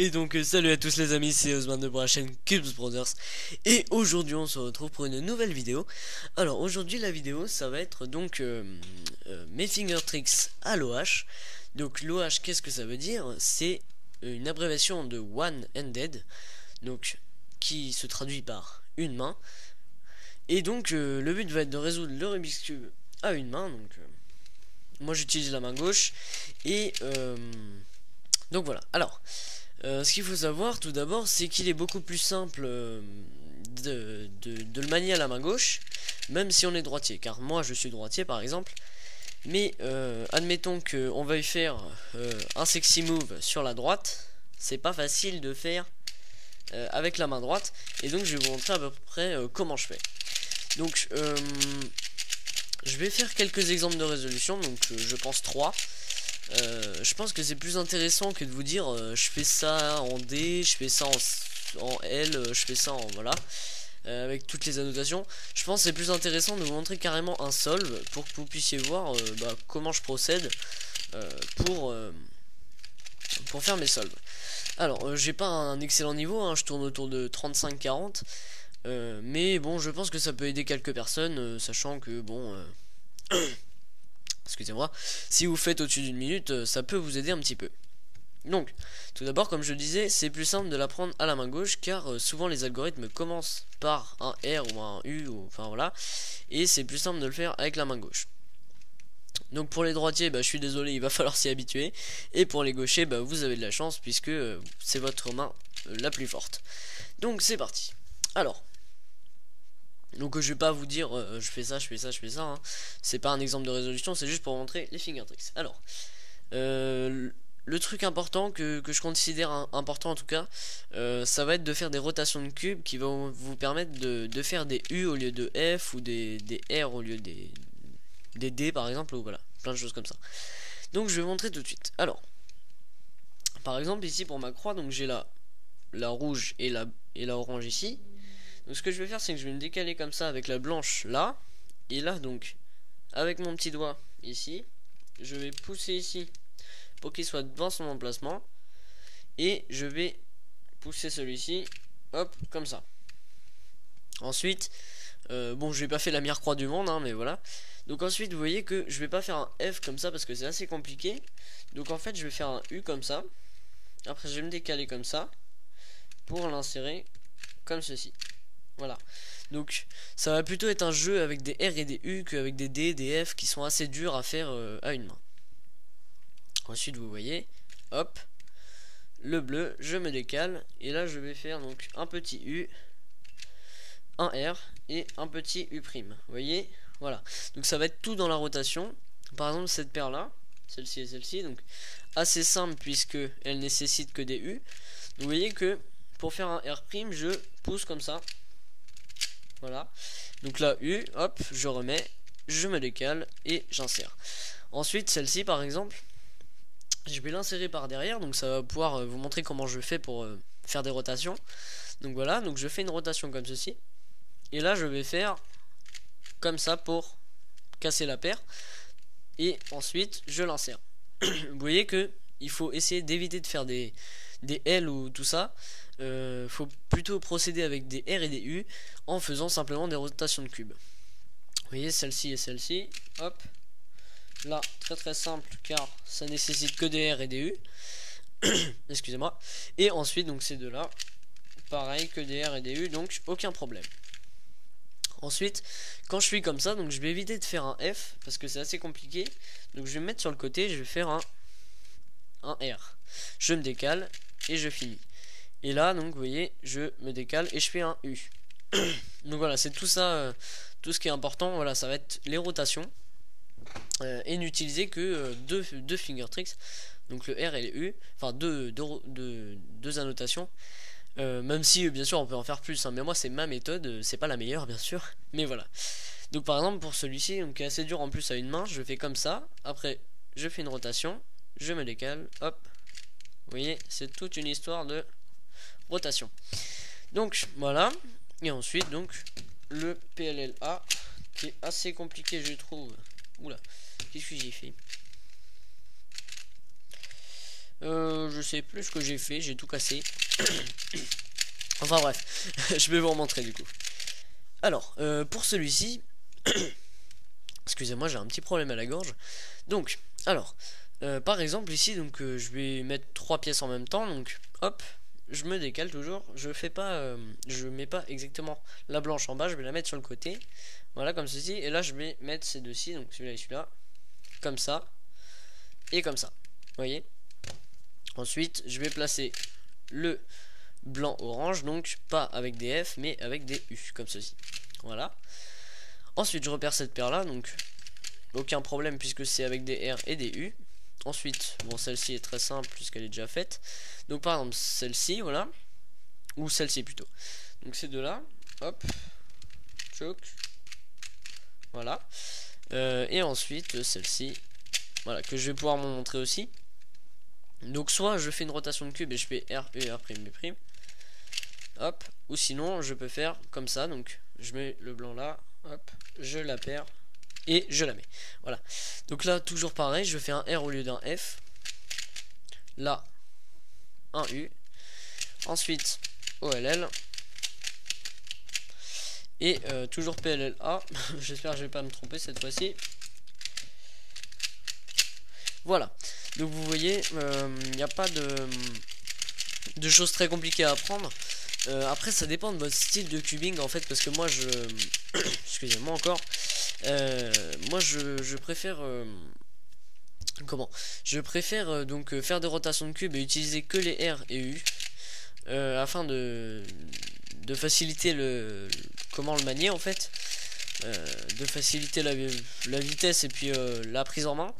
Et donc salut à tous les amis, c'est Osman de la chaîne Cubes Brothers. Et aujourd'hui on se retrouve pour une nouvelle vidéo. Alors aujourd'hui la vidéo ça va être donc mes finger tricks à l'OH. Donc l'OH, qu'est-ce que ça veut dire? C'est une abréviation de one handed, donc qui se traduit par une main. Et donc le but va être de résoudre le Rubik's Cube à une main. Donc moi j'utilise la main gauche. Et donc voilà. Alors ce qu'il faut savoir tout d'abord, c'est qu'il est beaucoup plus simple de le manier à la main gauche, même si on est droitier. Car moi je suis droitier par exemple. Mais admettons qu'on veuille faire un sexy move sur la droite, c'est pas facile de faire avec la main droite. Et donc je vais vous montrer à peu près comment je fais. Donc je vais faire quelques exemples de résolution. Donc je pense 3. Je pense que c'est plus intéressant que de vous dire je fais ça en D, je fais ça en L, je fais ça en voilà, avec toutes les annotations. Je pense que c'est plus intéressant de vous montrer carrément un solve pour que vous puissiez voir comment je procède pour faire mes solves. Alors j'ai pas un excellent niveau, hein, je tourne autour de 35-40, mais bon, je pense que ça peut aider quelques personnes, sachant que bon excusez-moi, si vous faites au-dessus d'une minute, ça peut vous aider un petit peu. Donc, tout d'abord, comme je disais, c'est plus simple de l'apprendre à la main gauche, car souvent les algorithmes commencent par un R ou un U, ou, enfin voilà, et c'est plus simple de le faire avec la main gauche. Donc pour les droitiers, je suis désolé, il va falloir s'y habituer, et pour les gauchers, vous avez de la chance, puisque c'est votre main la plus forte. Donc c'est parti. Alors, donc je vais pas vous dire je fais ça, je fais ça, je fais ça, hein. C'est pas un exemple de résolution, c'est juste pour montrer les finger tricks. Alors le truc important que je considère important en tout cas, ça va être de faire des rotations de cubes qui vont vous permettre de faire des U au lieu de F, ou des R au lieu des D par exemple, ou voilà, plein de choses comme ça. Donc je vais montrer tout de suite. Alors par exemple ici pour ma croix, donc j'ai la rouge et la orange ici. Donc ce que je vais faire, c'est que je vais me décaler comme ça avec la blanche là. Et là donc avec mon petit doigt ici, je vais pousser ici pour qu'il soit devant son emplacement. Et je vais pousser celui-ci, hop, comme ça. Ensuite, bon, je vais pas faire la meilleure croix du monde, hein, mais voilà. Donc ensuite, vous voyez que je vais pas faire un F comme ça parce que c'est assez compliqué. Donc en fait, je vais faire un U comme ça. Après, je vais me décaler comme ça pour l'insérer comme ceci. Voilà. Donc ça va plutôt être un jeu avec des R et des U qu'avec des D, des F qui sont assez durs à faire à une main. Ensuite, vous voyez, hop, le bleu, je me décale. Et là, je vais faire donc un petit U, un R et un petit U'. Vous voyez, voilà. Donc ça va être tout dans la rotation. Par exemple, cette paire là, celle-ci et celle-ci, donc assez simple puisque elle nécessite que des U. Donc, vous voyez que pour faire un R', je pousse comme ça. Voilà. Donc là, U, hop, je remets, je me décale et j'insère. Ensuite, celle-ci par exemple, je vais l'insérer par derrière. Donc ça va pouvoir vous montrer comment je fais pour faire des rotations. Donc voilà, donc je fais une rotation comme ceci. Et là, je vais faire comme ça pour casser la paire. Et ensuite, je l'insère. Vous voyez que il faut essayer d'éviter de faire des L ou tout ça. Faut plutôt procéder avec des R et des U en faisant simplement des rotations de cubes. Vous voyez, celle-ci et celle-ci, hop. Là, très très simple car ça nécessite que des R et des U. Excusez-moi. Et ensuite, donc ces deux-là, pareil, que des R et des U, donc aucun problème. Ensuite, quand je suis comme ça, donc je vais éviter de faire un F parce que c'est assez compliqué. Donc je vais me mettre sur le côté, je vais faire un R. Je me décale et je finis. Et là, donc vous voyez, je me décale et je fais un U. Donc voilà, c'est tout ça, tout ce qui est important. Voilà, ça va être les rotations. Et n'utiliser que deux finger tricks, donc le R et le U, enfin deux annotations. Même si bien sûr on peut en faire plus, hein, mais moi c'est ma méthode, c'est pas la meilleure bien sûr, mais voilà. Donc par exemple pour celui-ci, donc qui est assez dur en plus à une main, je fais comme ça. Après je fais une rotation, je me décale, hop. Vous voyez, c'est toute une histoire de rotation. Donc voilà. Et ensuite donc le PLLA qui est assez compliqué je trouve. Oula, qu'est-ce que j'ai fait? Je sais plus ce que j'ai fait, j'ai tout cassé. Enfin bref, je vais vous remontrer du coup. Alors, pour celui-ci, excusez-moi, j'ai un petit problème à la gorge. Donc, alors, par exemple ici, donc je vais mettre 3 pièces en même temps, donc hop, je me décale toujours. Je fais pas, je mets pas exactement la blanche en bas, je vais la mettre sur le côté. Voilà, comme ceci. Et là, je vais mettre ces deux-ci, donc celui-là et celui-là, comme ça et comme ça. Vous voyez. Ensuite, je vais placer le blanc orange, donc pas avec des F mais avec des U, comme ceci. Voilà. Ensuite, je repère cette paire là, donc aucun problème puisque c'est avec des R et des U. Ensuite, bon, celle-ci est très simple puisqu'elle est déjà faite. Donc par exemple celle-ci, voilà, ou celle-ci plutôt. Donc ces deux là, hop, choc, voilà. Et ensuite celle-ci, voilà, que je vais pouvoir me montrer aussi. Donc soit je fais une rotation de cube et je fais R, E, R', B', hop, ou sinon je peux faire comme ça, donc je mets le blanc là, hop, je la perds et je la mets. Voilà. Donc là, toujours pareil, je fais un R au lieu d'un F. Là, un U. Ensuite, OLL. Et toujours PLLA. J'espère que je vais pas me tromper cette fois-ci. Voilà. Donc vous voyez, il n'y a pas de choses très compliquées à apprendre. Après, ça dépend de votre style de cubing en fait, parce que moi je excusez-moi encore, moi je préfère comment je préfère donc faire des rotations de cubes et utiliser que les R et U afin de faciliter comment le manier en fait, de faciliter la vitesse et puis la prise en main.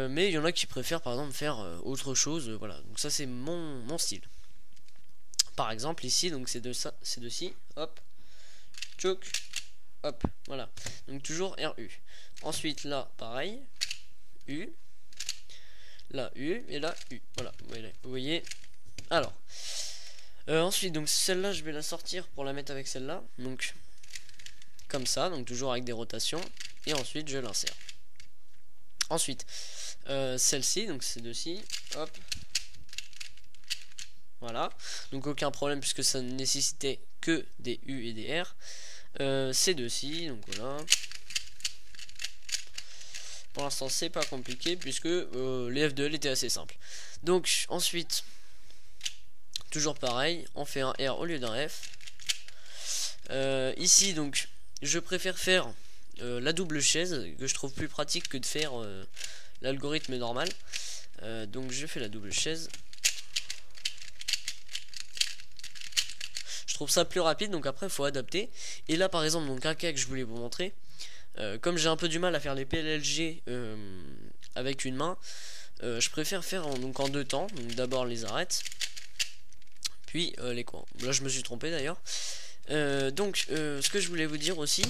Mais il y en a qui préfèrent par exemple faire autre chose, voilà. Donc ça c'est mon style. Par exemple ici, donc c'est de ça, c'est de ci, hop, choc, hop, voilà. Donc toujours RU. Ensuite là, pareil, U, là U et là U. Voilà, vous voyez. Alors, ensuite donc celle-là, je vais la sortir pour la mettre avec celle-là. Donc comme ça, donc toujours avec des rotations. Et ensuite je l'insère. Ensuite, celle-ci, donc c'est de ci, hop. Voilà, donc aucun problème puisque ça ne nécessitait que des U et des R. Ces deux-ci, donc voilà. Pour l'instant c'est pas compliqué puisque les F2L étaient assez simples. Donc ensuite, toujours pareil, on fait un R au lieu d'un F. Ici donc je préfère faire la double chaise, que je trouve plus pratique que de faire l'algorithme normal. Donc je fais la double chaise. Je trouve ça plus rapide, donc après il faut adapter. Et là par exemple, donc un cas que je voulais vous montrer, comme j'ai un peu du mal à faire les PLLG avec une main, je préfère faire donc en deux temps. Donc d'abord les arêtes, puis les coins. Là je me suis trompé d'ailleurs. Donc ce que je voulais vous dire aussi,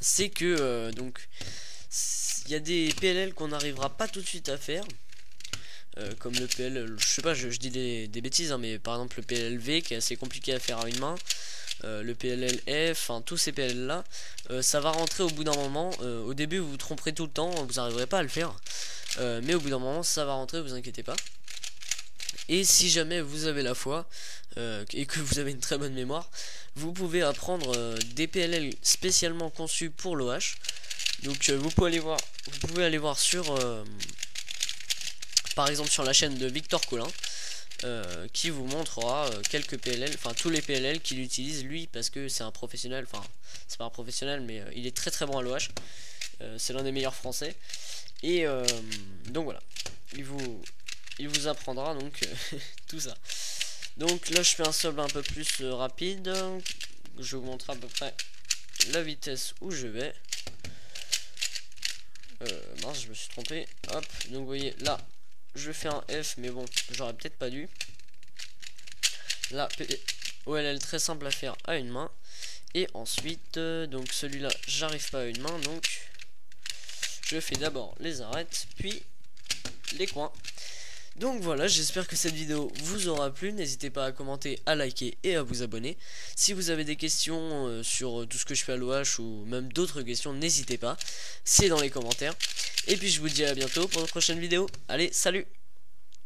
c'est que donc il y a des PLL qu'on n'arrivera pas tout de suite à faire. Comme le PL, je sais pas, je dis des bêtises, hein, mais par exemple le PLV qui est assez compliqué à faire à une main, le PLLF, enfin tous ces PLL là, ça va rentrer au bout d'un moment. Au début vous vous tromperez tout le temps, vous n'arriverez pas à le faire, mais au bout d'un moment ça va rentrer, vous inquiétez pas. Et si jamais vous avez la foi et que vous avez une très bonne mémoire, vous pouvez apprendre des PLL spécialement conçus pour l'OH. Donc vous pouvez aller voir sur par exemple sur la chaîne de Victor Collin, qui vous montrera quelques PLL, enfin tous les PLL qu'il utilise lui, parce que c'est un professionnel, enfin c'est pas un professionnel mais il est très très bon à l'OH, c'est l'un des meilleurs français, et donc voilà, il vous apprendra donc tout ça. Donc là je fais un solde un peu plus rapide, je vous montre à peu près la vitesse où je vais. Mince, je me suis trompé, hop, donc vous voyez là je fais un F, mais bon, j'aurais peut-être pas dû. Là, OLL très simple à faire à une main. Et ensuite, donc celui-là, j'arrive pas à une main, donc je fais d'abord les arêtes, puis les coins. Donc voilà, j'espère que cette vidéo vous aura plu. N'hésitez pas à commenter, à liker et à vous abonner. Si vous avez des questions sur tout ce que je fais à l'OH ou même d'autres questions, n'hésitez pas. C'est dans les commentaires. Et puis je vous dis à bientôt pour une prochaine vidéo. Allez, salut!